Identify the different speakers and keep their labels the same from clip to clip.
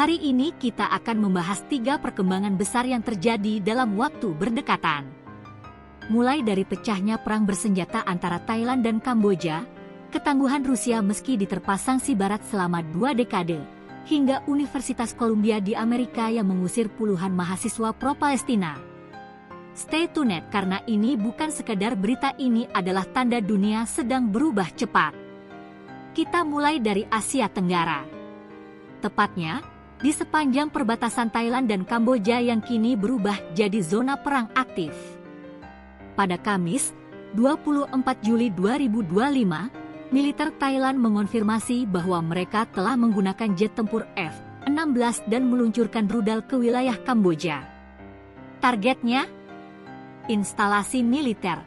Speaker 1: Hari ini kita akan membahas 3 perkembangan besar yang terjadi dalam waktu berdekatan. Mulai dari pecahnya perang bersenjata antara Thailand dan Kamboja, ketangguhan Rusia meski diterpa sanksi Barat selama 2 dekade, hingga Universitas Columbia di Amerika yang mengusir puluhan mahasiswa pro-Palestina. Stay tuned karena ini bukan sekadar berita, ini adalah tanda dunia sedang berubah cepat. Kita mulai dari Asia Tenggara. Tepatnya, di sepanjang perbatasan Thailand dan Kamboja yang kini berubah jadi zona perang aktif. Pada Kamis, 24 Juli 2025, militer Thailand mengonfirmasi bahwa mereka telah menggunakan jet tempur F-16 dan meluncurkan rudal ke wilayah Kamboja. Targetnya? Instalasi militer.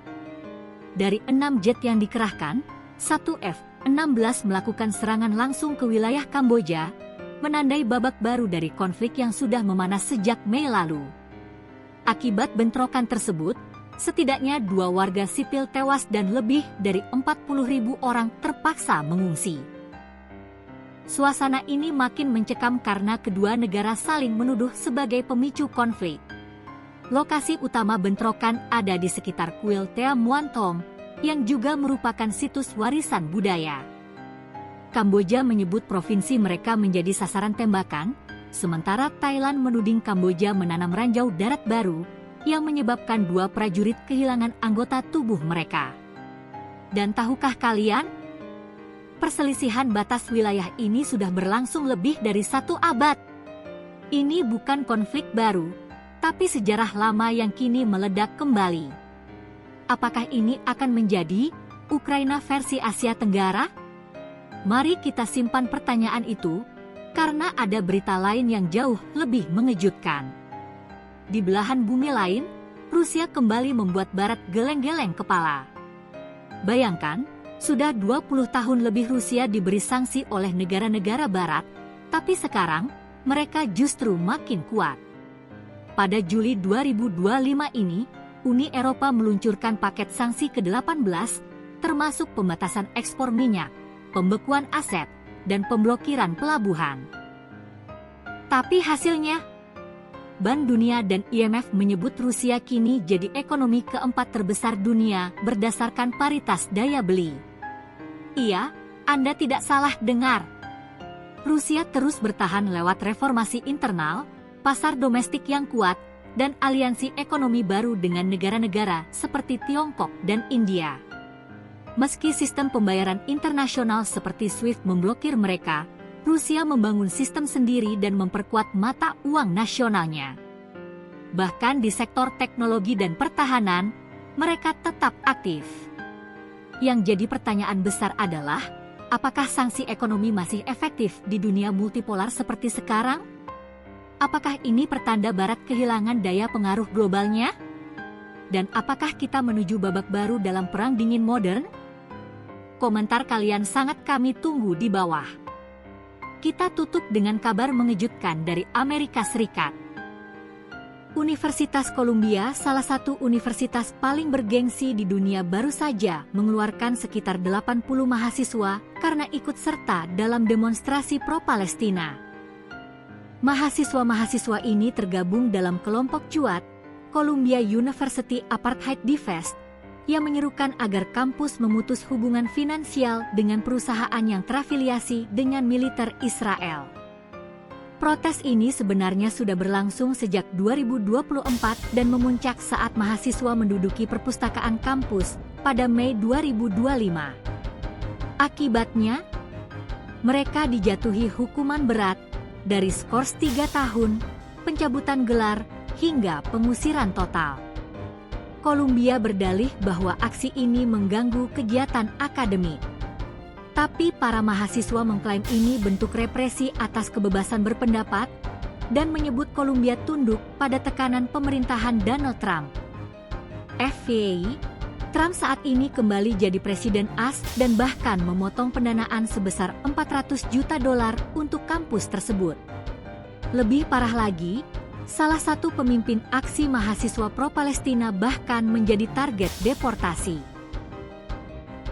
Speaker 1: Dari 6 jet yang dikerahkan, 1 F-16 melakukan serangan langsung ke wilayah Kamboja, menandai babak baru dari konflik yang sudah memanas sejak Mei lalu. Akibat bentrokan tersebut, setidaknya 2 warga sipil tewas dan lebih dari 40.000 orang terpaksa mengungsi. Suasana ini makin mencekam karena kedua negara saling menuduh sebagai pemicu konflik. Lokasi utama bentrokan ada di sekitar kuil Tea Muan Thom, yang juga merupakan situs warisan budaya. Kamboja menyebut provinsi mereka menjadi sasaran tembakan, sementara Thailand menuding Kamboja menanam ranjau darat baru, yang menyebabkan 2 prajurit kehilangan anggota tubuh mereka. Dan tahukah kalian? Perselisihan batas wilayah ini sudah berlangsung lebih dari 1 abad. Ini bukan konflik baru, tapi sejarah lama yang kini meledak kembali. Apakah ini akan menjadi Ukraina versi Asia Tenggara? Mari kita simpan pertanyaan itu, karena ada berita lain yang jauh lebih mengejutkan. Di belahan bumi lain, Rusia kembali membuat Barat geleng-geleng kepala. Bayangkan, sudah 20 tahun lebih Rusia diberi sanksi oleh negara-negara Barat, tapi sekarang, mereka justru makin kuat. Pada Juli 2025 ini, Uni Eropa meluncurkan paket sanksi ke-18, termasuk pembatasan ekspor minyak, pembekuan aset, dan pemblokiran pelabuhan. Tapi hasilnya, Bank Dunia dan IMF menyebut Rusia kini jadi ekonomi keempat terbesar dunia berdasarkan paritas daya beli. Iya, Anda tidak salah dengar. Rusia terus bertahan lewat reformasi internal, pasar domestik yang kuat, dan aliansi ekonomi baru dengan negara-negara seperti Tiongkok dan India. Meski sistem pembayaran internasional seperti SWIFT memblokir mereka, Rusia membangun sistem sendiri dan memperkuat mata uang nasionalnya. Bahkan di sektor teknologi dan pertahanan, mereka tetap aktif. Yang jadi pertanyaan besar adalah, apakah sanksi ekonomi masih efektif di dunia multipolar seperti sekarang? Apakah ini pertanda Barat kehilangan daya pengaruh globalnya? Dan apakah kita menuju babak baru dalam perang dingin modern? Komentar kalian sangat kami tunggu di bawah. Kita tutup dengan kabar mengejutkan dari Amerika Serikat. Universitas Columbia, salah satu universitas paling bergengsi di dunia, baru saja mengeluarkan sekitar 80 mahasiswa karena ikut serta dalam demonstrasi pro-Palestina. Mahasiswa-mahasiswa ini tergabung dalam kelompok cuat, Columbia University Apartheid Divest, yang menyerukan agar kampus memutus hubungan finansial dengan perusahaan yang terafiliasi dengan militer Israel. Protes ini sebenarnya sudah berlangsung sejak 2024 dan memuncak saat mahasiswa menduduki perpustakaan kampus pada Mei 2025. Akibatnya, mereka dijatuhi hukuman berat dari skors 3 tahun, pencabutan gelar, hingga pengusiran total. Columbia berdalih bahwa aksi ini mengganggu kegiatan akademik. Tapi para mahasiswa mengklaim ini bentuk represi atas kebebasan berpendapat dan menyebut Columbia tunduk pada tekanan pemerintahan Donald Trump. FYI, Trump saat ini kembali jadi presiden AS dan bahkan memotong pendanaan sebesar $400 juta untuk kampus tersebut. Lebih parah lagi, salah satu pemimpin aksi mahasiswa pro-Palestina bahkan menjadi target deportasi.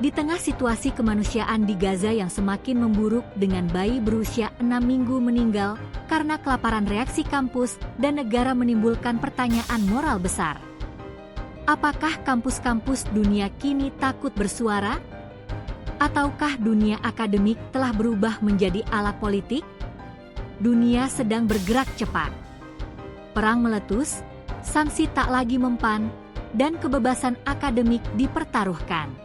Speaker 1: Di tengah situasi kemanusiaan di Gaza yang semakin memburuk dengan bayi berusia 6 minggu meninggal karena kelaparan, reaksi kampus dan negara menimbulkan pertanyaan moral besar. Apakah kampus-kampus dunia kini takut bersuara? Ataukah dunia akademik telah berubah menjadi alat politik? Dunia sedang bergerak cepat. Perang meletus, sanksi tak lagi mempan, dan kebebasan akademik dipertaruhkan.